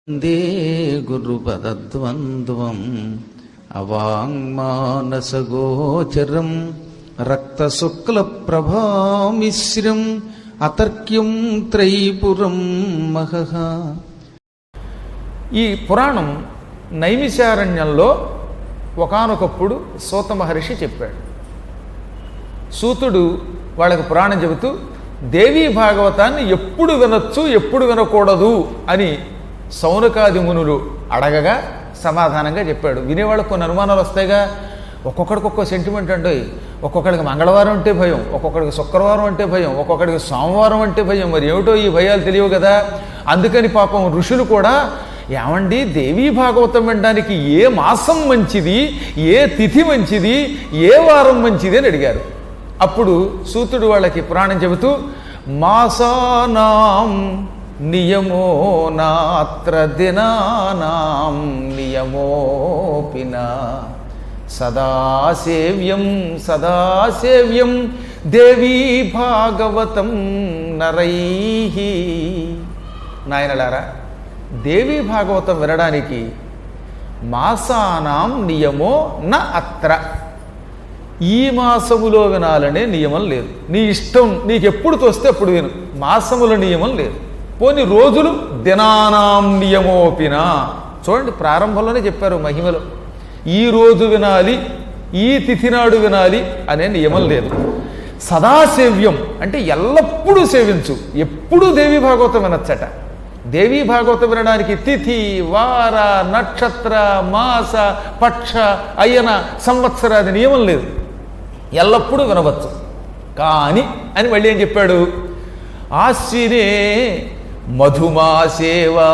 వందే గురుపదద్వంద్వం అవాంగ్మానసగోచరం రక్తశుక్లప్రభామిశ్రం అతర్క్యం త్రైపురం మహః. ఈ పురాణం నైమిషారణ్యంలో ఒకానొకప్పుడు సూత మహర్షి చెప్పాడు. సూతుడు వాళ్ళకి పురాణం చెబుతూ దేవీ భాగవతాన్ని ఎప్పుడు వినొచ్చు ఎప్పుడు వినకూడదు అని సౌనకాది మునులు అడగగా సమాధానంగా చెప్పాడు. వినేవాళ్ళకి కొన్ని అనుమానాలు వస్తాయిగా. ఒక్కొక్కడికి ఒక్కో సెంటిమెంట్ అండి. ఒక్కొక్కడికి మంగళవారం అంటే భయం, ఒక్కొక్కడికి శుక్రవారం అంటే భయం, ఒక్కొక్కడికి సోమవారం అంటే భయం. మరి ఏమిటో ఈ భయాలు తెలియవు కదా. అందుకని పాపం ఋషులు కూడా ఏమండి దేవీ భాగవతం వినడానికి ఏ మాసం మంచిది, ఏ తిథి మంచిది, ఏ వారం మంచిది అని అడిగారు. అప్పుడు సూతుడు వాళ్ళకి పురాణం చెబుతూ మాసానాం నియమో నాత్ర దినానాం నియమోపిన సదాసేవ్యం సదాసేవ్యం దేవీ భాగవతం నరైః. నాయనలారా, దేవీ భాగవతం వినడానికి మాసానాం నియమో న అత్ర, ఈ మాసములో వినాలనే నియమం లేదు. నీ ఇష్టం, నీకు ఎప్పుడు తోస్తే అప్పుడు విను. మాసముల నియమం లేదు. పోని రోజులు దినానాం నియమోపినా. చూడండి, ప్రారంభంలోనే చెప్పారు మహిమలో ఈ రోజు వినాలి, ఈ తిథి నాడు వినాలి అనే నియమం లేదు. సదాసేవ్యం అంటే ఎల్లప్పుడూ సేవించు, ఎప్పుడూ దేవీ భాగవతం వినొచ్చట. దేవీ భాగవతం వినడానికి తిథి, వార, నక్షత్ర, మాస, పక్ష, అయన, సంవత్సరాది నియమం లేదు. ఎల్లప్పుడూ వినవచ్చు. కానీ అని మళ్ళీ ఏం చెప్పాడు? ఆశ్వినే మధుమాసేవా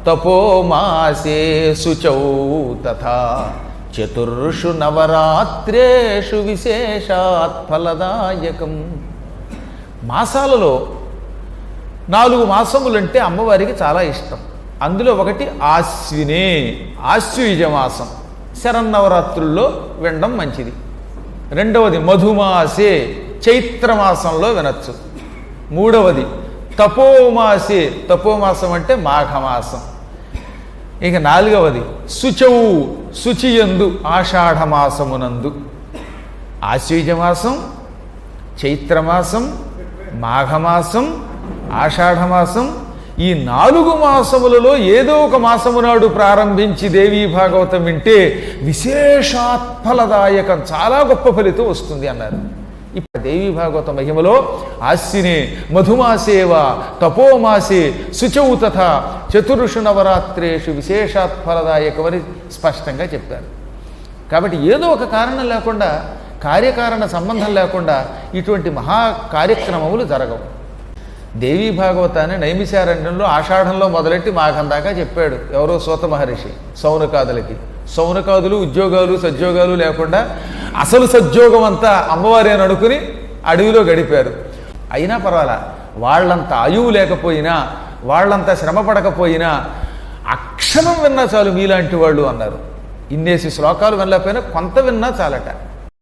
తపోమాసే శుచౌ తథా చతుర్షు నవరాత్రేషు విశేషాత్ ఫలదాయకం. మాసాలలో 4 మాసములంటే అమ్మవారికి చాలా ఇష్టం. అందులో ఒకటి ఆశ్వినే, ఆశ్వయుజ మాసం, శరన్నవరాత్రుల్లో వినడం మంచిది. రెండవది మధుమాసే, చైత్రమాసంలో వినొచ్చు. మూడవది తపోమాసే, తపోమాసం అంటే మాఘమాసం. ఇక 4వది శుచవు, శుచియందు, ఆషాఢమాసమునందు. ఆశ్వయుజమాసం, చైత్రమాసం, మాఘమాసం, ఆషాఢమాసం, ఈ 4 మాసములలో ఏదో ఒక మాసము నాడు ప్రారంభించి దేవీ భాగవతం వింటే విశేషాత్ఫలదాయకం, చాలా గొప్ప ఫలితం వస్తుంది అన్నారు. ఇప్పుడు దేవీ భాగవత మహిమలో ఆశ్వినే మధుమాసేవ తపోమాసే శుచౌ తథా చతుర్షు నవరాత్రేషు విశేషాత్ఫలదాయకమని స్పష్టంగా చెప్పారు. కాబట్టి ఏదో ఒక కారణం లేకుండా, కార్యకారణ సంబంధం లేకుండా ఇటువంటి మహా కార్యక్రమములు జరగవు. దేవీ భాగవతాన్ని నైమిషారణ్యంలో ఆషాఢంలో మొదలెట్టి మాఘం దాకా చెప్పాడు. ఎవరో సూత మహర్షి సౌనకాదులకి. సౌనకాదులు ఉద్యోగాలు సద్యోగాలు లేకుండా అసలు సద్యోగం అంతా అమ్మవారి అని అనుకుని అడవిలో గడిపారు. అయినా పర్వాలా, వాళ్ళంత ఆయువు లేకపోయినా, వాళ్ళంత శ్రమ పడకపోయినా అక్షరం విన్నా చాలు మీలాంటి వాళ్ళు అన్నారు. ఇన్నేసి శ్లోకాలు వినలేకపోయినా కొంత విన్నా చాలట.